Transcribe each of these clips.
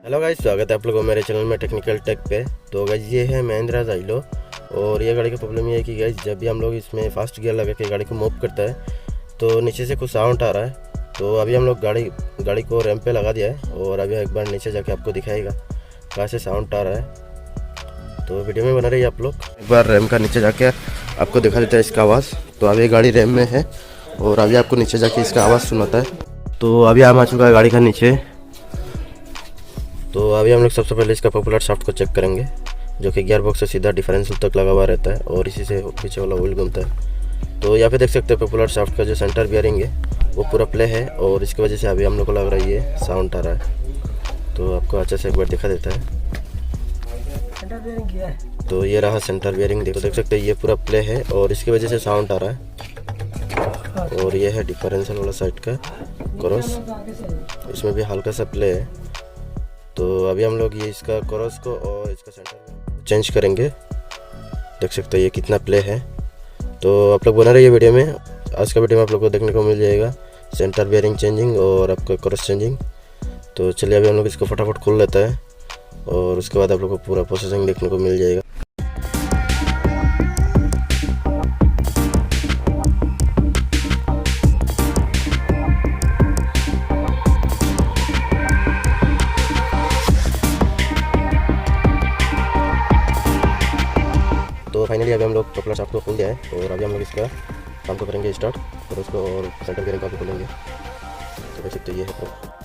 Hello guys, स्वागत है आप लोगों को मेरे चैनल में टेक्निकल टेक पे। तो गाइस ये है महिंद्रा ज़ाइलो। और ये गाड़ी का प्रॉब्लम ये है कि गाइस जब भी हम लोग इसमें फास्ट गियर लगा के गाड़ी को मूव करता है तो नीचे से कुछ साउंड आ रहा है। तो अभी हम लोग गाड़ी को रैंप पे लगा दिया है और अभी एक बार नीचे जाके आपको दिखाएगा कहाँ से साउंड आ रहा है। तो वीडियो में बना रही है आप लोग। एक बार रैंप का नीचे जाके आपको दिखा देता है इसका आवाज़। तो अभी गाड़ी रैंप में है और अभी आपको नीचे जाके इसका आवाज़ सुनाता है। तो अभी हम आ चुका है गाड़ी का नीचे। तो अभी हम लोग सबसे पहले इसका पॉपुलर शाफ्ट को चेक करेंगे, जो कि गियर बॉक्स से सीधा डिफरेंशियल तक लगा हुआ रहता है और इसी से पीछे वाला व्हील घूमता है। तो यहाँ पे देख सकते हैं पॉपुलर शाफ्ट का जो सेंटर बियरिंग है वो पूरा प्ले है और इसकी वजह से अभी हम लोग को लग रहा है ये साउंड आ रहा है। तो आपको अच्छे से एक बार दिखा देता है। तो ये रहा सेंटर बियरिंग, देख सकते हैं ये पूरा प्ले है और इसकी वजह से साउंड आ रहा है। और ये है डिफरेंशियल वाला साइड का क्रॉस, इसमें भी हल्का सा प्ले है। तो अभी हम लोग ये इसका क्रॉस को और इसका सेंटर चेंज करेंगे। देख सकते हैं ये कितना प्ले है। तो आप लोग बना रहिए वीडियो में। आज का वीडियो में आप लोग को देखने को मिल जाएगा सेंटर बियरिंग चेंजिंग और आपका क्रॉस चेंजिंग। तो चलिए अभी हम लोग इसको फटाफट खोल लेता है और उसके बाद आप लोग को पूरा प्रोसेसिंग देखने को मिल जाएगा। तो फाइनली अभी हम लोग पॉपुलर शाफ्ट को खोल दिया है और अभी हम लोग इसका काम को करेंगे स्टार्ट और उसको और सेंटर बियरिंग का भी खोलेंगे। तो देख सकते ये है।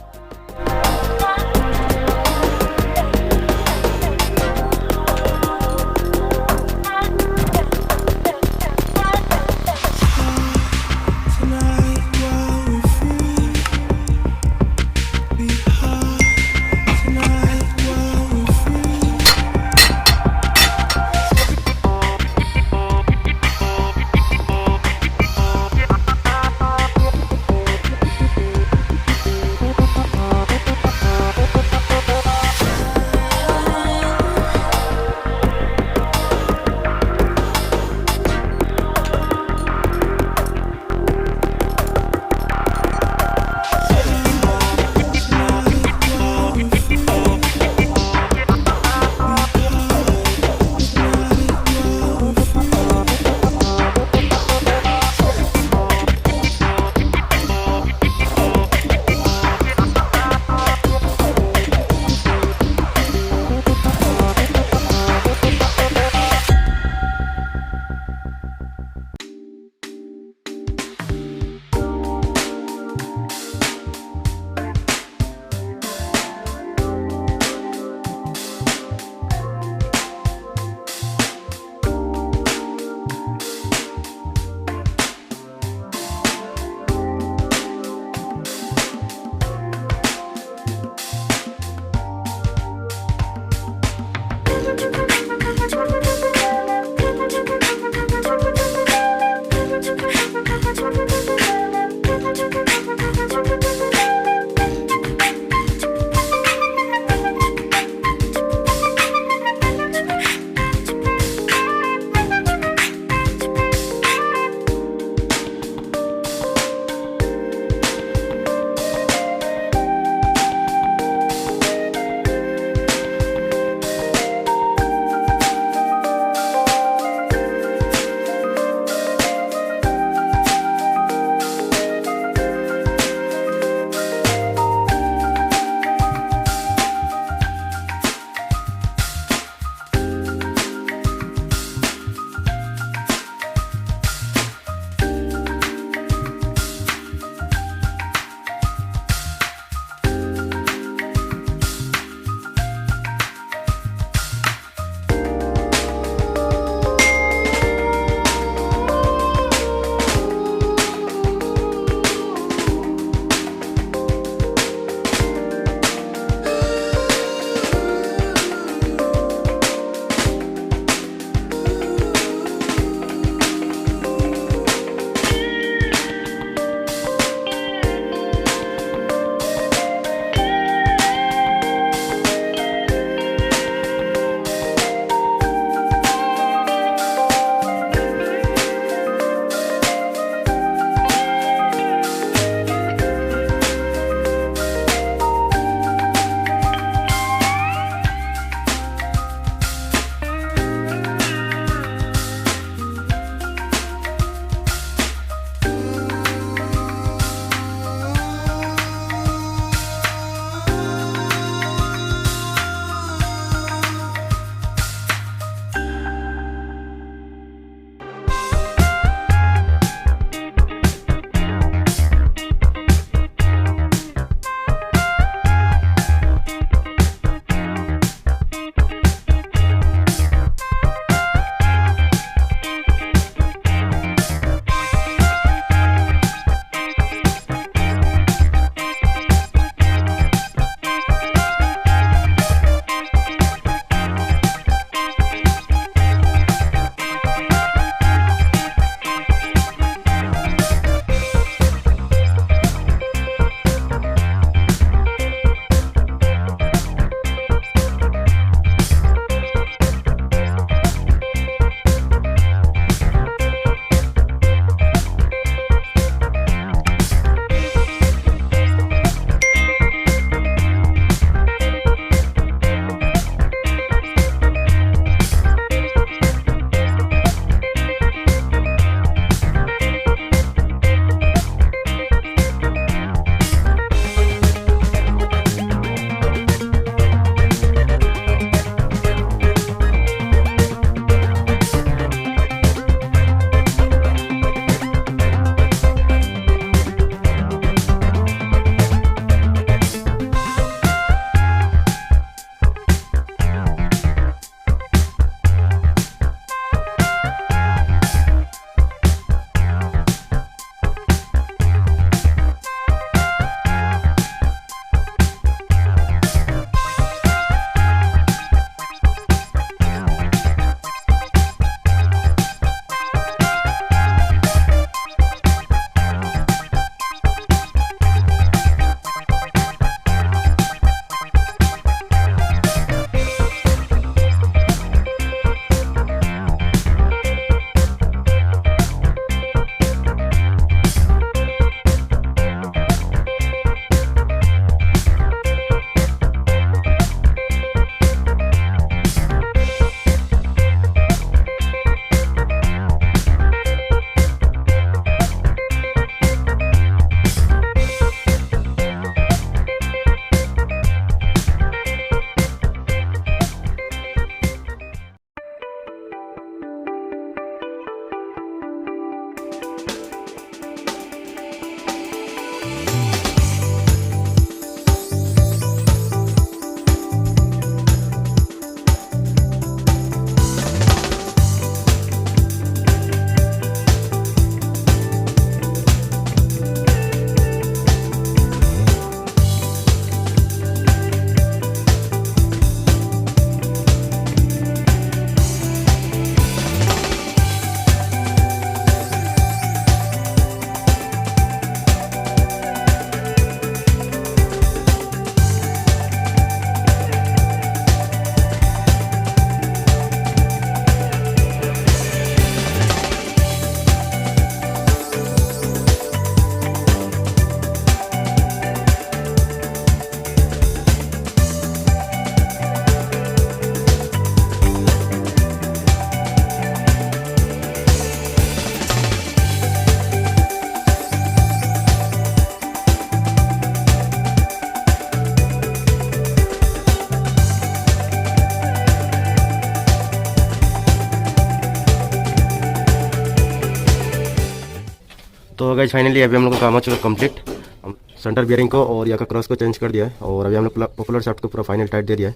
तो गाइस फाइनली अभी हम लोग का काम हो चुका कंप्लीट। हम सेंटर बियरिंग को और यहाँ का क्रॉस को चेंज कर दिया है और अभी हम लोग पॉपुलर शाफ्ट को पूरा फाइनल टाइट दे दिया है।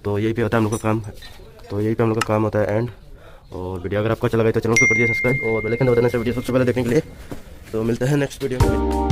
तो यही पे होता है हम लोग का काम। तो यही पे हम लोग का काम होता है एंड। और वीडियो अगर आपको अच्छा लगा तो चैनल को कर दिया सब्सक्राइब और बेल आइकन दबा देना वीडियो सबसे पहले देखने के लिए। तो मिलते हैं नेक्स्ट वीडियो में।